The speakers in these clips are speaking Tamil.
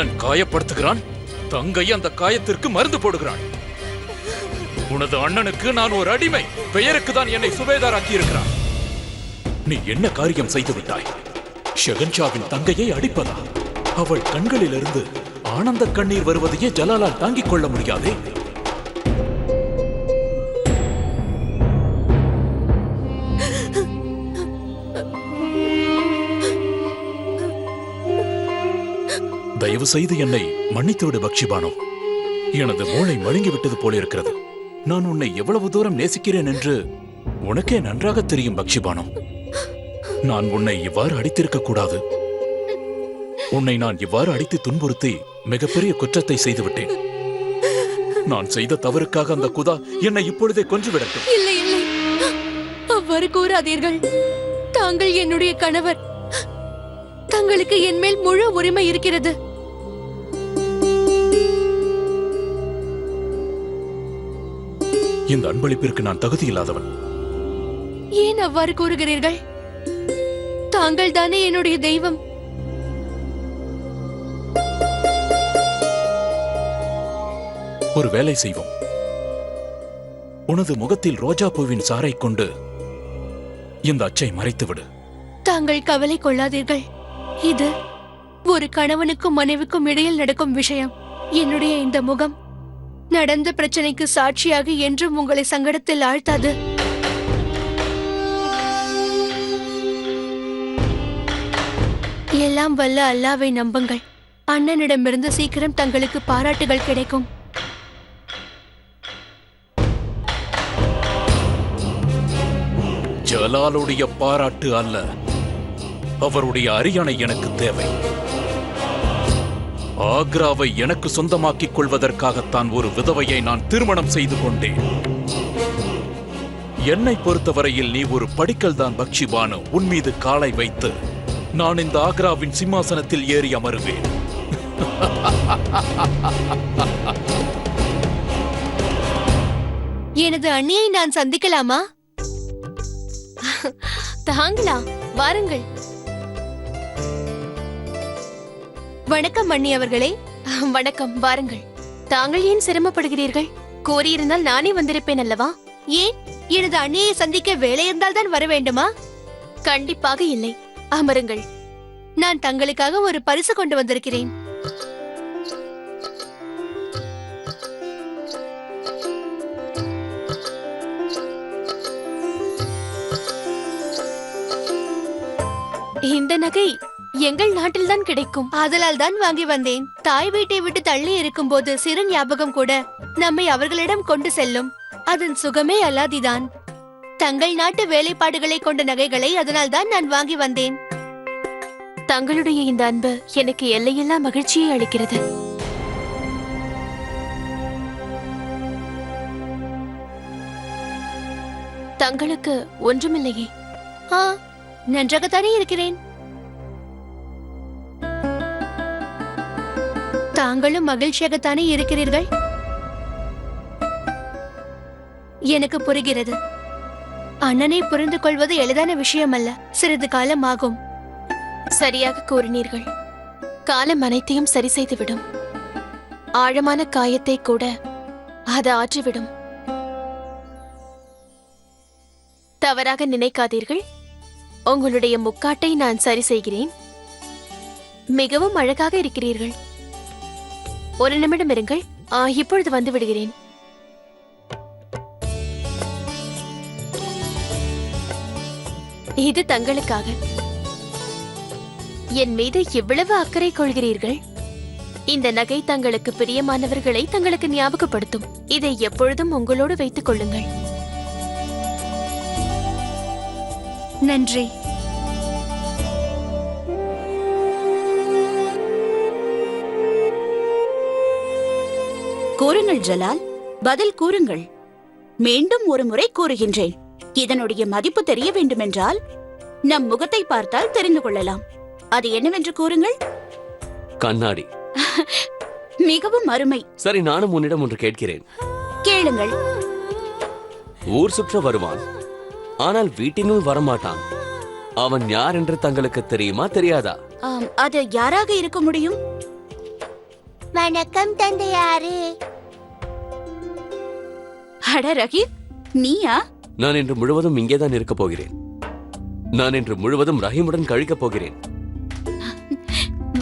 அண்ணன் காயப்படுத்துகிறான், தங்கை அந்த காயத்திற்கு மருந்து போடுகிறான். உனது அண்ணனுக்கு நான் ஒரு அடிமை, பெயருக்கு தான் என்னை சுபேதார் ஆக்கியிருக்கிறான். நீ என்ன காரியம் செய்து விட்டாய்? ஷெகன்ஷாவின் தங்கையை அடிப்பதா? அவள் கண்களிலிருந்து ஆனந்த கண்ணீர் வருவதையே ஜலாலால் தாங்கிக் கொள்ள முடியாதே. தயவு செய்து என்னை மன்னித்துவிடு பக்ஷிபானோ. எனது மூளை மழுங்கிவிட்டது போல இருக்கிறது. நான் உன்னை எவ்வளவு தூரம் நேசிக்கிறேன் என்று உனக்கே நன்றாக தெரியும் பக்ஷிபானோ. நான் உன்னை இவ்வாறு அடித்திருக்க கூடாது. உன்னை நான் இவ்வாறு அடித்து துன்புறுத்தி மிகப்பெரிய குற்றத்தை செய்துவிட்டேன். நான் செய்த தவறுக்காக அந்த குதா என்னை இப்பொழுதே கொன்றுவிடட்டும். இல்லை இல்லை, அவ்வாறு கூறாதீர்கள். தாங்கள் என்னுடைய கணவர். தங்களுக்கு என் மேல் முழு உரிமை இருக்கிறது. இந்த அன்பளிப்பிற்கு நான் தகுதி இல்லாதவன். ஏன் அவ்வாறு கூறுகிறீர்கள்? தாங்கள் தானே என்னுடைய தெய்வம். ஒரு வேலை செய்வோம். உனது முகத்தில் ரோஜா பூவின் சாறை கொண்டு இந்த அச்சை மறைத்துவிடு. தாங்கள் கவலை கொள்ளாதீர்கள். இது ஒரு கணவனுக்கும் மனைவிக்கும் இடையில் நடக்கும் விஷயம். என்னுடைய இந்த முகம் நடந்த பிரச்சனைக்கு சாட்சியாக என்றும் உங்களை சங்கடத்தில் ஆழ்த்தாது. எல்லாம் வல்ல அல்லாவை நம்புங்கள். அண்ணனிடமிருந்து சீக்கிரம் தங்களுக்கு பாராட்டுகள் கிடைக்கும். ஜலாலுடைய பாராட்டு அல்ல, அவருடைய அரியணை எனக்கு தேவை. ஆக்ராவை எனக்கு சொந்தமாக்கிக் கொள்வதற்காகத்தான் ஒரு விதவையை நான் திருமணம் செய்து கொண்டேன். என்னை பொறுத்தவரையில் நீ ஒரு படிக்கல் தான் பக்ஷிபானு. உன் மீது காலை வைத்து நான் இந்த ஆக்ராவின் சிம்மாசனத்தில் ஏறி அமருவேன். எனது அண்ணியை நான் சந்திக்கலாமா? தாங்களா? வாருங்கள். வணக்கம் அண்ணி அவர்களே. வணக்கம், வாருங்கள். தாங்கள் ஏன் சிரமப்படுகிறீர்கள்? கோரியிருந்தால் நானே வந்திருப்பேன் அல்லவா? ஏன், எனது அண்ணியை சந்திக்க வேலை இருந்தால் தான் வர வேண்டுமா? கண்டிப்பாக இல்லை. அமருங்கள். நான் தங்களுக்காக ஒரு பரிசு கொண்டு வந்திருக்கிறேன். இந்த நகை எங்கள் நாட்டில்தான் கிடைக்கும். அதனால் தான் வாங்கி வந்தேன். தாய் வீட்டை விட்டு தள்ளி இருக்கும் போது சிறு ஞாபகம் கூட நம்மை அவர்களிடம் கொண்டு செல்லும். அதன் சுகமே அல்லாதிதான். தங்கள் நாட்டு வேலைப்பாடுகளை கொண்ட நகைகளை அதனால் தான் நான் வாங்கி வந்தேன். தங்களுடைய இந்த அன்பு எனக்கு எல்லையில்லா மகிழ்ச்சியை அளிக்கிறது. தங்களுக்கு ஒன்றுமில்லையே? நன்றாகத்தானே இருக்கிறேன். தாங்களும் மகிழ்ச்சியாகத்தானே இருக்கிறீர்கள்? எனக்கு புரிகிறது. அண்ணனை புரிந்து கொள்வது எளிதான விஷயம் அல்ல. சிறிது காலம் ஆகும். சரியாக கூறினீர்கள். காலம் அனைத்தையும் சரி செய்துவிடும். ஆழமான காயத்தை கூட அது ஆற்றிவிடும். தவறாக நினைக்காதீர்கள். உங்களுடைய முக்காட்டை நான் சரி செய்கிறேன். மிகவும் அழகாக இருக்கிறீர்கள். ஒரு நிமிடம் இருங்கள். இப்பொழுது வந்து விடுகிறேன். இது தங்களுக்காக. என் மீது எவ்வளவு அக்கறை கொள்கிறீர்கள். இந்த நகை தங்களுக்கு பிரியமானவர்களை தங்களுக்கு ஞாபகப்படுத்தும். இதை எப்பொழுதும் உங்களோடு வைத்துக் கொள்ளுங்கள். நன்றி. கூறுங்கள் ஜலால், பதில் கூறுங்கள். மீண்டும் ஒரு முறை கூறுகின்றேன். இதனுடைய மதிப்பு தெரிய வேண்டுமென்றால் நம் முகத்தை பார்த்தால் தெரிந்து கொள்ளலாம். அது என்னவென்று கூறுங்கள். கண்ணாடி. மிகவும் அருமை. சரி, நானும் உன்னிடம் ஒன்று கேட்கிறேன். கேளுங்கள். ஊர் சுற்ற வருவான், ஆனால் வீட்டினுள் வரமாட்டான். அவன் யார் என்று தங்களுக்கு தெரியுமா, தெரியாதா? அது யாராக இருக்க முடியும்? வணக்கம் தந்தையாரே. அட ரஹீம், நீயா? நான் இன்று முழுவதும் இங்கேதான் இருக்கப் போகிறேன். நான் இன்று முழுவதும் ரஹீமுடன் கழிக்கப் போகிறேன்.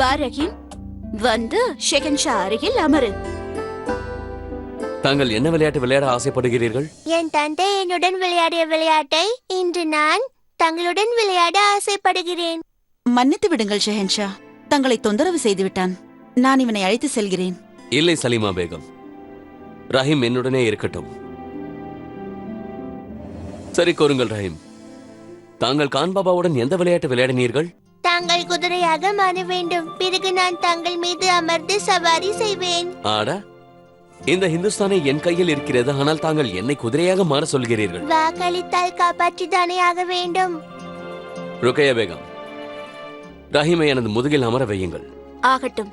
வா ரஹீம், வந்து ஷெஹன்ஷா அருகில் அமரு. தாங்கள் என்ன விளையாட்டு விளையாட ஆசைப்படுகிறீர்கள்? என் தந்தை என்னுடன் விளையாடிய விளையாட்டை இன்று நான் தங்களுடன் விளையாட ஆசைப்படுகிறேன். மன்னித்து விடுங்கள் ஷெஹன்ஷா, தங்களை தொந்தரவு செய்துவிட்டான். நான் இவனை அழைத்து செல்கிறேன். இல்லை சலீமா பேகம், ரஹீம் என்னுடனே இருக்கட்டும். சரி கூறுங்கள் ரஹீம், தாங்கள் கான்பாபாவுடன் எந்த விளையாட்டு விளையாடினீர்கள்? தாங்கள் குதிரையாக மாற வேண்டும். பிறகு நான் தங்கள் மீது அமர்ந்து சவாரி செய்வேன். ஆடா, இந்த ஹிந்துஸ்தானை என் கையில் இருக்கிறது. ஆனால் தாங்கள் என்னை குதிரையாக மாற சொல்கிறீர்கள். வாக்களித்தால் காப்பாற்றித்தானே ஆக வேண்டும். ருக்கையா பேகம், ரஹீமை எனது முதுகில் அமர வையுங்கள். ஆகட்டும்.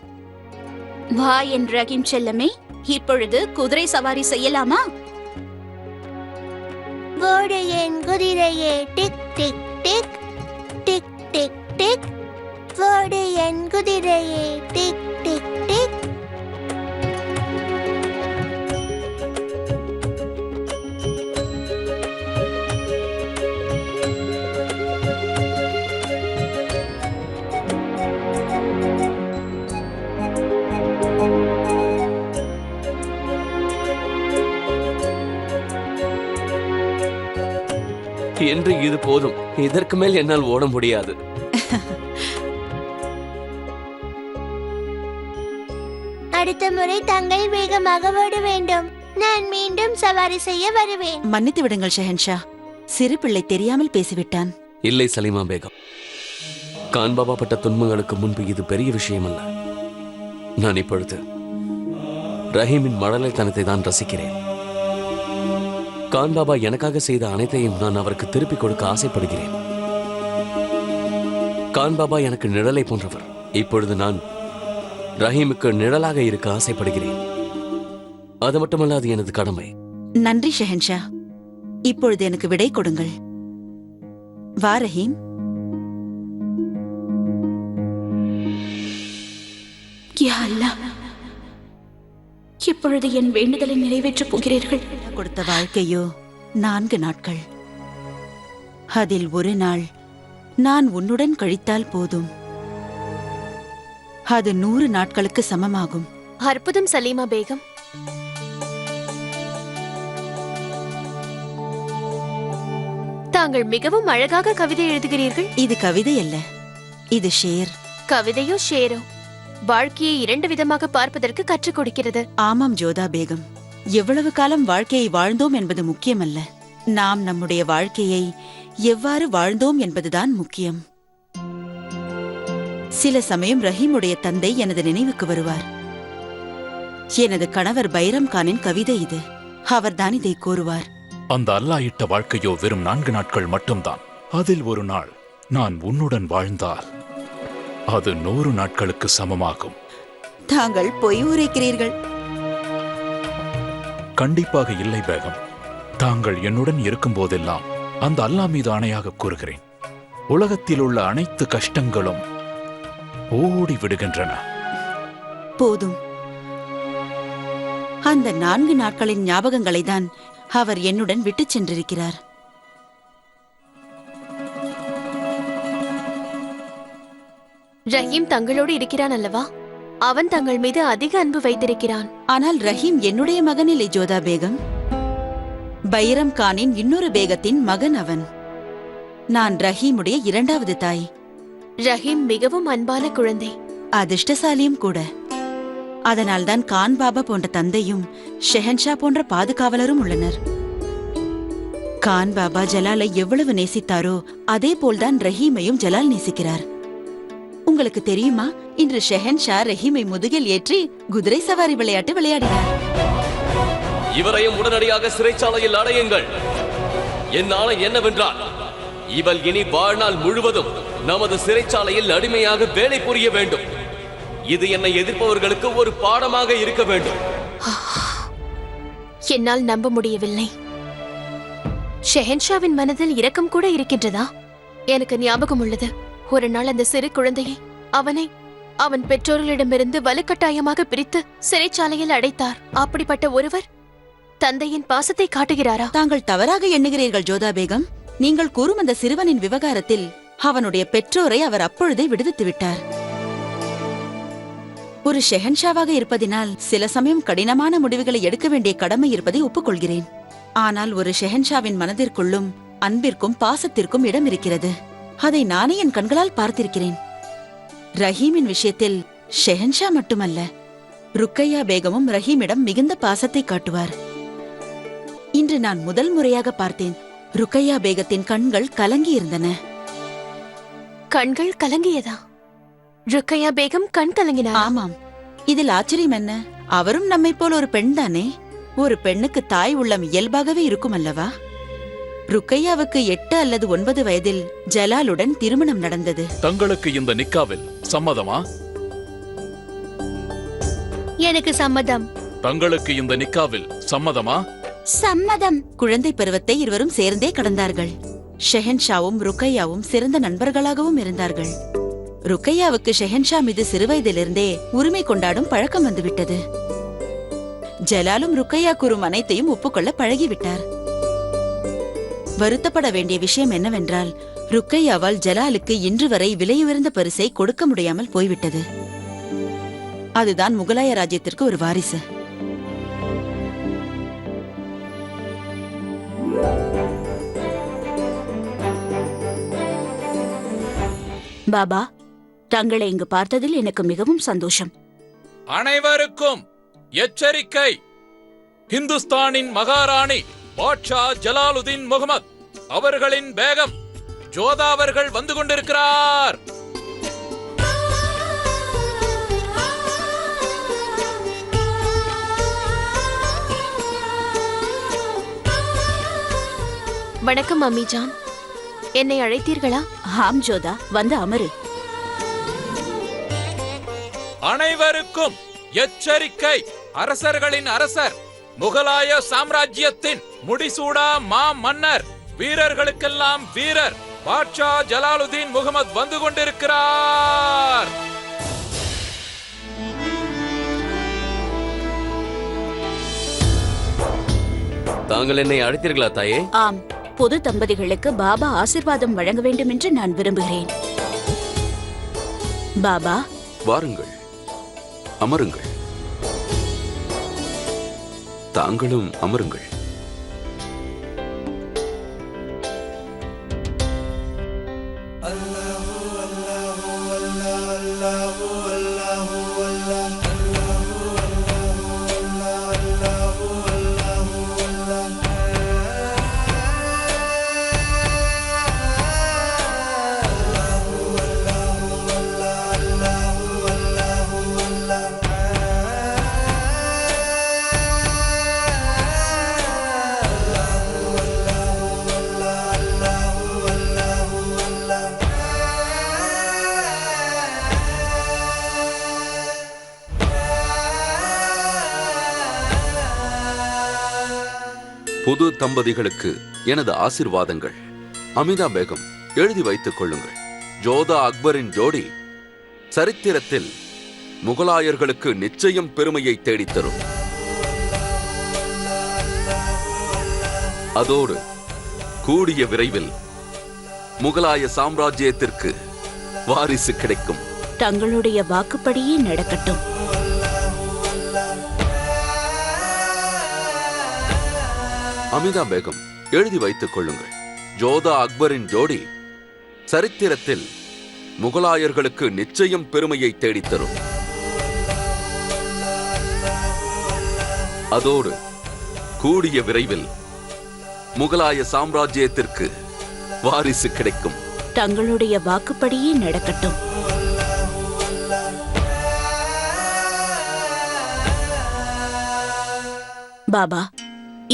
வா என் ரஹீம் செல்லமே, இப்பொழுது குதிரை சவாரி செய்யலாமா? ஓடு என் குதிரையே, டிக் டிக் டிக் டிக் டிக் டிக். ஓடு என் குதிரையே, டிக் டிக் டிக். என்று இது போதும். இதற்கு மேல் என்னால் ஓட முடியாது. அடுத்த முறை தங்கள் வேகமாக ஓட வேண்டும். நான் மீண்டும் சவாரி செய்ய வருவேன். மன்னித்து விடுங்கள் ஷெஹன்ஷா, சிறு பிள்ளை தெரியாமல் பேசிவிட்டான். இல்லை சலீமா பேகம், கான்பாபா பட்ட துன்பங்களுக்கு முன்பு இது பெரிய விஷயம் அல்ல. நான் இப்பொழுது ரஹீமின் மழலைத்தனத்தை தான் ரசிக்கிறேன். கான்பாபா எனக்காக செய்த அனைத்தையும் நான் அவருக்கு திருப்பிக் கொடுக்க ஆசைப்படுகிறேன். கான்பாபா எனக்கு நிழலை போன்றவர். இப்பொழுது நான் ரஹீமுக்கு நிழலாக இருக்க ஆசைப்படுகிறேன். அது மட்டுமல்ல, அது எனது கடமை. நன்றி ஷெஹன்ஷா. இப்பொழுது எனக்கு விடை கொடுங்கள். வா ரஹீம். யா அல்லாஹ், இப்பொழுது என் வேண்டுதலை நிறைவேற்றப் போகிறீர்கள். கொடுத்த வாழ்க்கையோ 4 நாட்கள். அதில் ஒரு நாள் நான் உன்னுடன் கழித்தால் போதும். அது 100 நாட்களுக்கு சமமாகும். அற்புதம் சலீமா பேகம். தாங்கள் மிகவும் அழகாக கவிதை எழுதுகிறீர்கள். இது கவிதை அல்ல, இது ஷேர். கவிதையோ ஷேரோ வாழ்க்கையை 2 விதமாக பார்ப்பதற்கு கற்றுக் கொடுக்கிறது. ஆமாம் ஜோதா பேகம், எவ்வளவு காலம் வாழ்க்கையை வாழ்ந்தோம் என்பது முக்கியமல்ல, நாம் நம்முடைய வாழ்க்கையை எவ்வாறு வாழ்ந்தோம் என்பதுதான் முக்கியம். சில சமயம் ரஹீமுடைய தந்தை எனது நினைவுக்கு வருவார். எனது கணவர் பைரம் கானின் கவிதை இது. அவர்தான் இதை கூறுவார். அந்த அல்லாஹ் இட்ட வாழ்க்கையோ வெறும் 4 நாட்கள் மட்டும்தான். அதில் ஒரு நாள் நான் உன்னுடன் வாழ்ந்தால் அது 100 நாட்களுக்கு சமமாகும். தாங்கள் பொய் உரைக்கிறீர்கள். கண்டிப்பாக இல்லை பேகம். தாங்கள் என்னுடன் இருக்கும் போதெல்லாம் அந்த அல்லாஹ் மீது ஆணையாக கூறுகிறேன், உலகத்தில் உள்ள அனைத்து கஷ்டங்களும் ஓடி விடுகின்றன. போதும். அந்த 4 நாட்களின் ஞாபகங்களை தான் அவர் என்னுடன் விட்டுச் சென்றிருக்கிறார். ரஹீம் தங்களோடு இருக்கிறான் அல்லவா? அவன் தங்கள் மீது அதிக அன்பு வைத்திருக்கிறான். ஆனால் ரஹீம் என்னுடைய மகன் இல்லை ஜோதா பேகம். பைரம் கானின் இன்னொரு பேகத்தின் மகன் அவன். நான் ரஹீமுடைய 2வது தாய். ரஹீம் மிகவும் அன்பான குழந்தை. அதிர்ஷ்டசாலியும் கூட. அதனால்தான் கான் பாபா போன்ற தந்தையும் ஷெஹன்ஷா போன்ற பாதுகாவலரும் உள்ளனர். கான் பாபா ஜலாலை எவ்வளவு நேசித்தாரோ அதே போல்தான் ரஹீமையும் ஜலால் நேசிக்கிறார். உங்களுக்கு தெரியுமா, இன்று ஷெஹன்ஷா ரஹீமை முதுகில் ஏற்றி குதிரை சவாரி விளையாட்டு விளையாடினார். இவரையும் உடனடியாக சிறைச்சாலையில் அடையுங்கள். என் ஆணை என்னவென்றால், இவள் இனி வாழ்நாள் முழுவதும் நமது சிறைச்சாலையில் அடிமையாக வேலை புரிய வேண்டும். இது என்னை எதிர்ப்பவர்களுக்கு ஒரு பாடமாக இருக்க வேண்டும். என்னால் நம்ப முடியவில்லை. ஷெஹன்ஷாவின் மனதில் இரக்கம் கூட இருக்கின்றதா? எனக்கு ஞாபகம் உள்ளது, ஒரு நாள் அந்த சிறு குழந்தையை, அவனை அவன் பெற்றோர்களிடமிருந்து வலுக்கட்டாயமாக பிரித்து சிறைச்சாலையில் அடைத்தார். அப்படிப்பட்ட ஒருவர் தந்தையின் பாசத்தை காட்டுகிறாரா? தாங்கள் தவறாக எண்ணுகிறீர்கள் ஜோதா பேகம். நீங்கள் கூறும் அந்த சிறுவனின் விவகாரத்தில் அவனுடைய பெற்றோரை அவர் அப்பொழுதே விடுவித்து விட்டார். ஒரு ஷெஹன்ஷாவாக இருப்பதினால் சில சமயம் கடினமான முடிவுகளை எடுக்க வேண்டிய கடமை இருப்பதை ஒப்புக்கொள்கிறேன். ஆனால் ஒரு ஷெஹன்ஷாவின் மனதிற்குள்ளும் அன்பிற்கும் பாசத்திற்கும் இடம் இருக்கிறது. அதை நானே என் கண்களால் பார்த்திருக்கிறேன். ரஹீமின் விஷயத்தில் ஷெஹன்ஷா மட்டுமல்ல, ருக்கையா பேகமும் ரஹீமிடம் மிகுந்த பாசத்தை காட்டுவார். இன்று நான் முதல் முறையாக பார்த்தேன். ருக்கையா பேகத்தின் கண்கள் கலங்கி இருந்தன. கண்கள் கலங்கியதா? ருக்கையா பேகம் கண் கலங்கினார். ஆமாம். இதில் ஆச்சரியம் என்ன? அவரும் நம்மை போல் ஒரு பெண் தானே. ஒரு பெண்ணுக்கு தாய் உள்ளம் இயல்பாகவே இருக்கும் அல்லவா? ருக்கையாவுக்கு 8 அல்லது 9 வயதில் ஜலாலுடன் திருமணம் நடந்தது. தங்களுக்கு இந்த நிக்காவில் சம்மதமா? எனக்கு சம்மதம். தங்களுக்கு இந்த நிக்காவில் சம்மதமா? சம்மதம். குழந்தை பருவத்தை இருவரும் சேர்ந்தே கடந்தார்கள். ஷெஹன்ஷாவும் ருக்கையாவும் சிறந்த நண்பர்களாகவும் இருந்தார்கள். ருக்கையாவுக்கு ஷெஹன்ஷா மீது சிறுவயதிலிருந்தே உரிமை கொண்டாடும் பழக்கம் வந்துவிட்டது. ஜலாலும் ருக்கையா கூறும் அனைத்தையும் ஒப்புக்கொள்ள பழகிவிட்டார். வருத்தப்பட வேண்டிய விஷயம் என்னவென்றால், ருக்கையாவால் ஜலாலுக்கு இன்று வரை விலையுயர்ந்த பரிசை கொடுக்க முடியாமல் போய்விட்டது. அதுதான் முகலாய ராஜ்யத்திற்கு ஒரு வாரிசு. பாபா, தங்களை இங்கு பார்த்ததில் எனக்கு மிகவும் சந்தோஷம். அனைவருக்கும் எச்சரிக்கை! ஹிந்துஸ்தானின் மகாராணி பாட்ஷா ஜலாலுதீன் முகமது அவர்களின் பேகம் ஜோதா அவர்கள் வந்து கொண்டிருக்கிறார். வணக்கம் அம்மிஜான். என்னை அழைத்தீர்களா? ஆம் ஜோதா, வந்து அமரு. அனைவருக்கும் எச்சரிக்கை! அரசர்களின் அரசர், முகலாய சாம்ராஜ்யத்தின் முடிசூடா மா மன்னர், வீரர்களுக்கெல்லாம் வீரர் பாட்ஷா ஜலாலுதீன் முகமது வந்து கொண்டிருக்கிறார். தாங்கள் என்னை அழைத்தீர்களா தாயே? ஆம், புது தம்பதிகளுக்கு பாபா ஆசிர்வாதம் வழங்க வேண்டும் என்று நான் விரும்புகிறேன். பாபா, வாருங்கள், அமருங்கள். தாங்களும் அமருங்கள். புது தம்பதிகளுக்கு எனது ஆசிர்வாதங்கள். அமிதா பேகம், எழுதி வைத்துக் கொள்ளுங்கள். ஜோதா அக்பரின் ஜோடி சரித்திரத்தில் முகலாயர்களுக்கு நிச்சயம் பெருமையை தேடித்தரும். அதோடு கூடிய விரைவில் முகலாய சாம்ராஜ்யத்திற்கு வாரிசு கிடைக்கும். தங்களுடைய வாக்குப்படியே நடக்கட்டும். அமிதா பேகம், எழுதி வைத்துக் கொள்ளுங்கள். ஜோதா அக்பரின் ஜோடி சரித்திரத்தில் முகலாயர்களுக்கு நிச்சயம் பெருமையை தேடித்தரும். அதோடு கூடிய விரைவில் முகலாய சாம்ராஜ்யத்திற்கு வாரிசு கிடைக்கும். தங்களுடைய வாக்குப்படியே நடக்கட்டும். பாபா,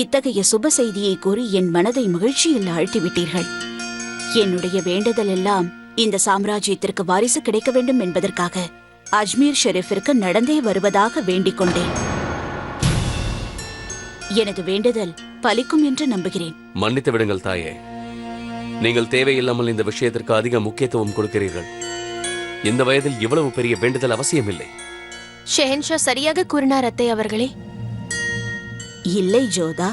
இத்தகைய சுப செய்தியை கூறி என் மனதை மகிழ்ச்சியில் ஆழ்த்திவிட்டீர்கள். என்னுடைய வேண்டுதல் எல்லாம் இந்த சாம்ராஜ்யத்திற்கு வாரிசு கிடைக்க வேண்டும் என்பதற்காக அஜ்மீர் ஷெரீஃபிற்கு நடந்தே வருவதாக வேண்டிக் கொண்டேன். எனது வேண்டுதல் பலிக்கும் என்று நம்புகிறேன். மன்னித்து விடுங்கள் தாயே. நீங்கள் தேவையில்லாமல் இந்த விஷயத்திற்கு அதிக முக்கியத்துவம் கொடுக்கிறீர்கள். இந்த வயதில் இவ்வளவு பெரிய வேண்டுதல் அவசியமில்லை. ஷெஹன்ஷா சரியாக கூறினார் அத்தை அவர்களே. இல்லை ஜோதா,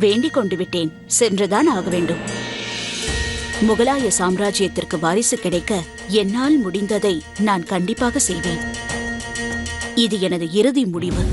வேண்டிக் கொண்டு விட்டேன், சென்றுதான் ஆக வேண்டும். முகலாய சாம்ராஜ்யத்திற்கு வாரிசு கிடைக்க என்னால் முடிந்ததை நான் கண்டிப்பாக செய்வேன். இது எனது இறுதி முடிவு.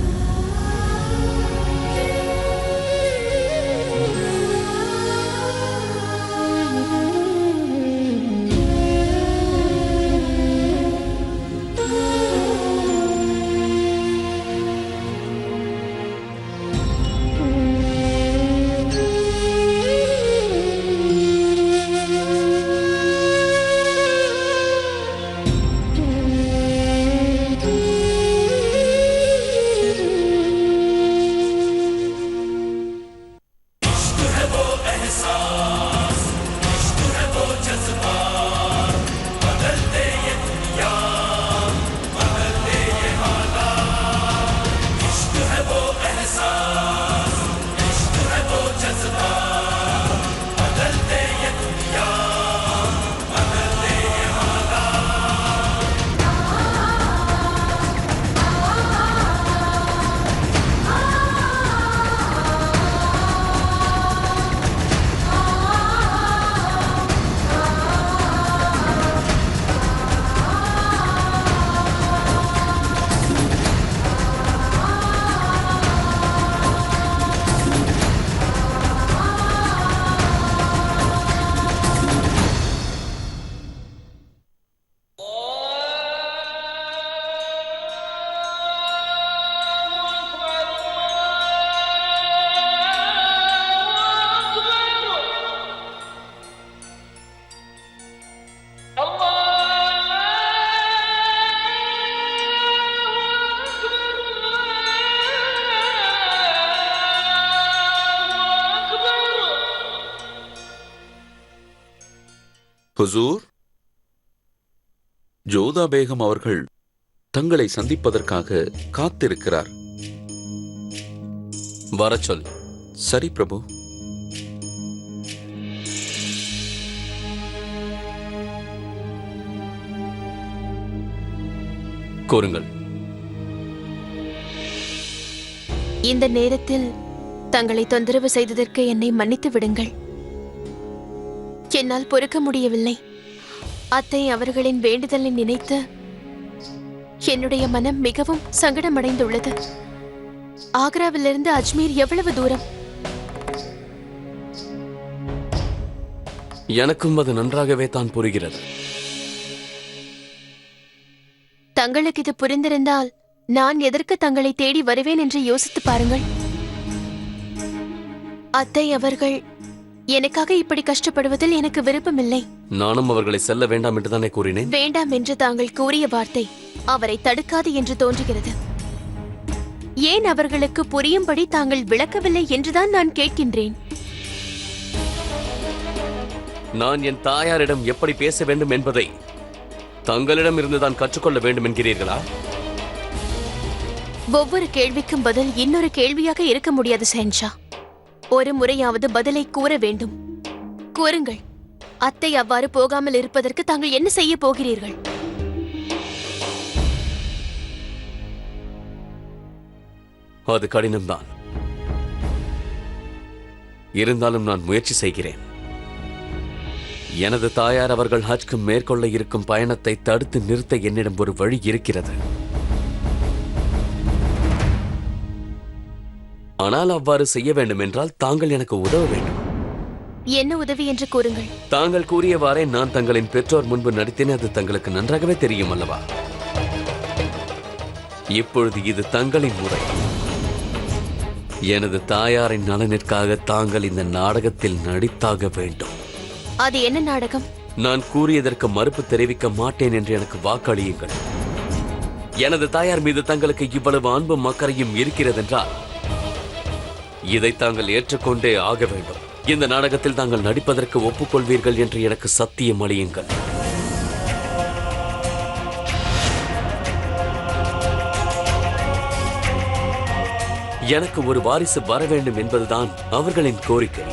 ஹுசூர், ஜோதா பேகம் அவர்கள் தங்களை சந்திப்பதற்காக காத்திருக்கிறார். வரச் சொல். சரி பிரபு. கூறுங்கள். இந்த நேரத்தில் தங்களை தொந்தரவு செய்ததற்கு என்னை மன்னித்து விடுங்கள். என்னால் பொறுக்க முடியவில்லை. அத்தை அவர்களின் வேண்டுதலை நினைத்து என்னுடைய மனம் மிகவும் சங்கடமடைந்துள்ளது. ஆக்ராவிலிருந்து அஜ்மீர் எவ்வளவு தூரம்? எனக்கும் அது நன்றாகவே தான் புரிகிறது. தங்களுக்கு இது புரிந்திருந்தால் நான் எதற்கு தங்களை தேடி வருவேன் என்று யோசித்து பாருங்கள். அத்தை அவர்கள் எனக்காக இப்படி கஷ்டப்படுவதில் எனக்கு விருப்பமில்லை. நானும் அவர்களை செல்ல வேண்டாம் என்று தானே கூறினேன். வேண்டாம் என்று தாங்கள் கூறிய வார்த்தை அவரை தடுக்காது என்று தோன்றுகிறது. ஏன் அவர்களுக்கு புரியும்படி தாங்கள் விளக்கவில்லை என்றுதான் நான் கேட்கின்றேன். நான் என் தாயாரிடம் எப்படி பேச வேண்டும் என்பதை தங்களிடம் இருந்து தான் கற்றுக்கொள்ள வேண்டும் என்கிறீர்களா? ஒவ்வொரு கேள்விக்கும் பதில் இன்னொரு கேள்வியாக இருக்க முடியாது ஷெஹன்ஷா. ஒரு முறையாவது பதிலை கூற வேண்டும். கூறுங்கள், அத்தை அவ்வாறு போகாமல் இருப்பதற்கு தாங்கள் என்ன செய்ய போகிறீர்கள்? அது கடினம்தான். இருந்தாலும் நான் முயற்சி செய்கிறேன். எனது தாயார் அவர்கள் ஹஜ்க்கு மேற்கொள்ள இருக்கும் பயணத்தை தடுத்து நிறுத்த என்னிடம் ஒரு வழி இருக்கிறது. ஆனால் அவ்வாறு செய்ய வேண்டும் என்றால் தாங்கள் எனக்கு உதவ வேண்டும். என்ன உதவி என்று கூறுங்கள். தாங்கள் கூறியவாறே நான் தங்களின் பெற்றோர் முன்பு நடித்தேன். அது தங்களுக்கு நன்றாகவே தெரியும் அல்லவா? இப்பொழுது இது தங்களின் முறை. எனது தாயாரின் நலனிற்காக தாங்கள் இந்த நாடகத்தில் நடித்தாக வேண்டும். அது என்ன நாடகம்? நான் கூறியதற்கு மறுப்பு தெரிவிக்க மாட்டேன் என்று எனக்கு வாக்களியுங்கள். எனது தாயார் மீது தங்களுக்கு இவ்வளவு அன்பும் அக்கறையும் இருக்கிறதென்றால் இதை தாங்கள் ஏற்றுக்கொண்டே ஆக வேண்டும். இந்த நாடகத்தில் தாங்கள் நடிப்பதற்கு ஒப்புக்கொள்வீர்கள் என்று எனக்கு சத்தியம் அளியுங்கள். எனக்கு ஒரு வாரிசு வர வேண்டும் என்பதுதான் அவர்களின் கோரிக்கை.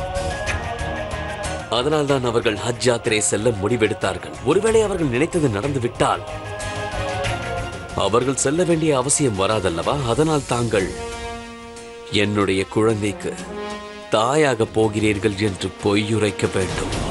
அதனால்தான் அவர்கள் ஹஜ் யாத்திரை செல்ல முடிவெடுத்தார்கள். ஒருவேளை அவர்கள் நினைத்தது நடந்துவிட்டால் அவர்கள் செல்ல வேண்டிய அவசியம் வராதல்லவா? அதனால் தாங்கள் என்னுடைய குழந்தைக்கு தாயாக போகிறீர்கள் என்று பொய்யுரைக்க வேண்டும்.